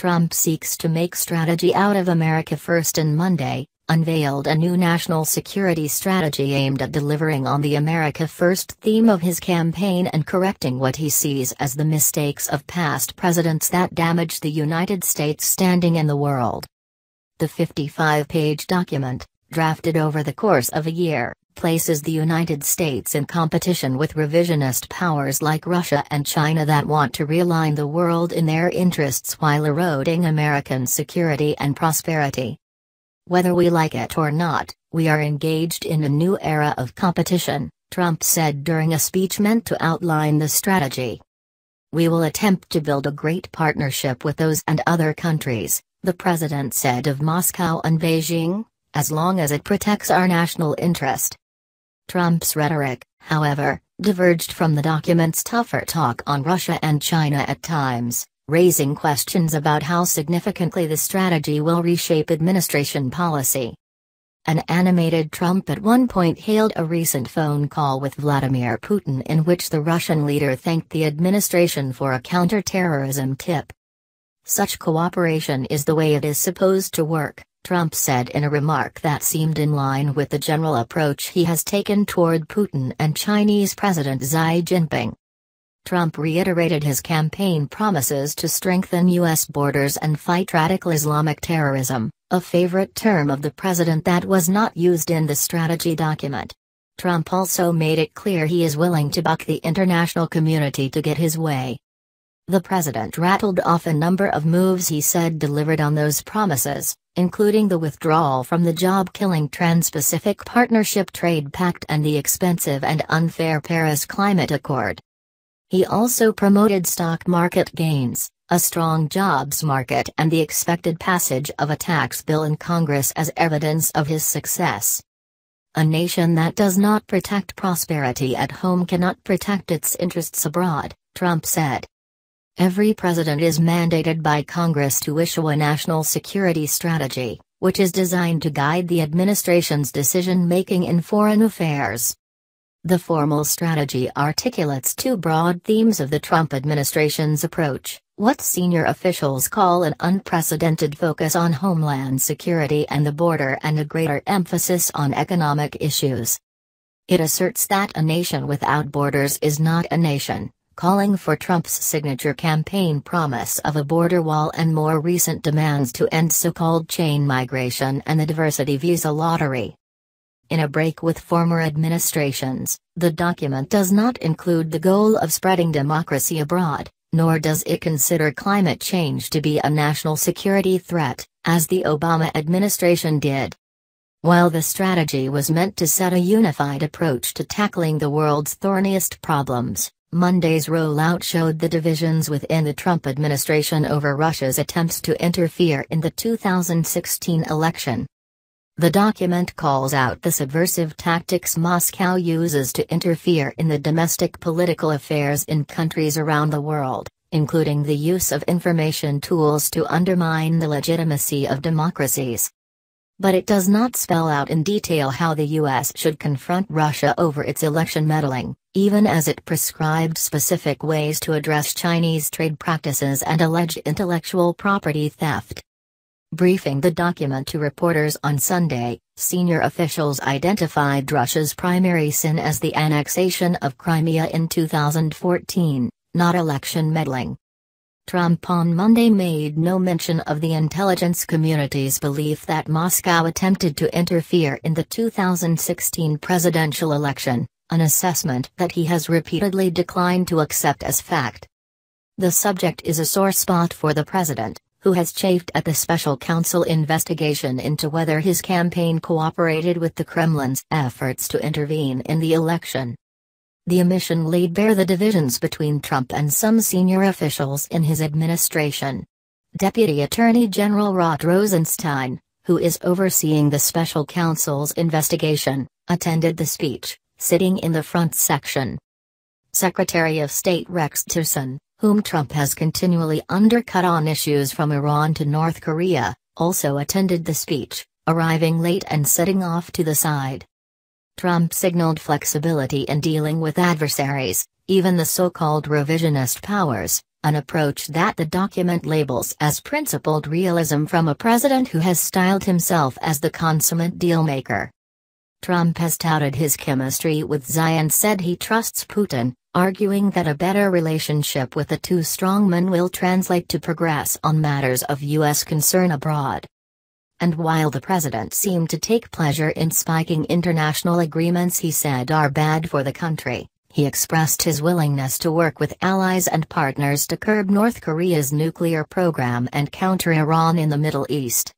Trump seeks to make strategy out of America First and Monday unveiled a new national security strategy aimed at delivering on the America First theme of his campaign and correcting what he sees as the mistakes of past presidents that damaged the United States' standing in the world. The 55-page document, drafted over the course of a year, places the United States in competition with revisionist powers like Russia and China that want to realign the world in their interests while eroding American security and prosperity. Whether we like it or not, we are engaged in a new era of competition, Trump said during a speech meant to outline the strategy. We will attempt to build a great partnership with those and other countries, the president said of Moscow and Beijing, as long as it protects our national interest. Trump's rhetoric, however, diverged from the document's tougher talk on Russia and China at times, raising questions about how significantly the strategy will reshape administration policy. An animated Trump at one point hailed a recent phone call with Vladimir Putin in which the Russian leader thanked the administration for a counter-terrorism tip. Such cooperation is the way it is supposed to work, Trump said in a remark that seemed in line with the general approach he has taken toward Putin and Chinese President Xi Jinping. Trump reiterated his campaign promises to strengthen U.S. borders and fight radical Islamic terrorism, a favorite term of the president that was not used in the strategy document. Trump also made it clear he is willing to buck the international community to get his way. The president rattled off a number of moves he said delivered on those promises, including the withdrawal from the job-killing Trans-Pacific Partnership Trade Pact and the expensive and unfair Paris Climate Accord. He also promoted stock market gains, a strong jobs market and the expected passage of a tax bill in Congress as evidence of his success. A nation that does not protect prosperity at home cannot protect its interests abroad, Trump said. Every president is mandated by Congress to issue a national security strategy, which is designed to guide the administration's decision-making in foreign affairs. The formal strategy articulates two broad themes of the Trump administration's approach, what senior officials call an unprecedented focus on homeland security and the border and a greater emphasis on economic issues. It asserts that a nation without borders is not a nation, calling for Trump's signature campaign promise of a border wall and more recent demands to end so-called chain migration and the diversity visa lottery. In a break with former administrations, the document does not include the goal of spreading democracy abroad, nor does it consider climate change to be a national security threat, as the Obama administration did. While the strategy was meant to set a unified approach to tackling the world's thorniest problems, Monday's rollout showed the divisions within the Trump administration over Russia's attempts to interfere in the 2016 election. The document calls out the subversive tactics Moscow uses to interfere in the domestic political affairs in countries around the world, including the use of information tools to undermine the legitimacy of democracies. But it does not spell out in detail how the U.S. should confront Russia over its election meddling, even as it prescribed specific ways to address Chinese trade practices and alleged intellectual property theft. Briefing the document to reporters on Sunday, senior officials identified Russia's primary sin as the annexation of Crimea in 2014, not election meddling. Trump on Monday made no mention of the intelligence community's belief that Moscow attempted to interfere in the 2016 presidential election, an assessment that he has repeatedly declined to accept as fact. The subject is a sore spot for the president, who has chafed at the special counsel investigation into whether his campaign cooperated with the Kremlin's efforts to intervene in the election. The omission laid bare the divisions between Trump and some senior officials in his administration. Deputy Attorney General Rod Rosenstein, who is overseeing the special counsel's investigation, attended the speech, sitting in the front section. Secretary of State Rex Tillerson, whom Trump has continually undercut on issues from Iran to North Korea, also attended the speech, arriving late and sitting off to the side. Trump signaled flexibility in dealing with adversaries, even the so-called revisionist powers, an approach that the document labels as principled realism from a president who has styled himself as the consummate dealmaker. Trump has touted his chemistry with Xi and said he trusts Putin, arguing that a better relationship with the two strongmen will translate to progress on matters of U.S. concern abroad. And while the president seemed to take pleasure in spiking international agreements he said are bad for the country, he expressed his willingness to work with allies and partners to curb North Korea's nuclear program and counter Iran in the Middle East.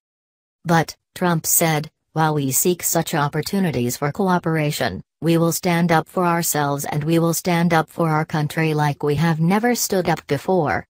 But, Trump said, while we seek such opportunities for cooperation, we will stand up for ourselves and we will stand up for our country like we have never stood up before.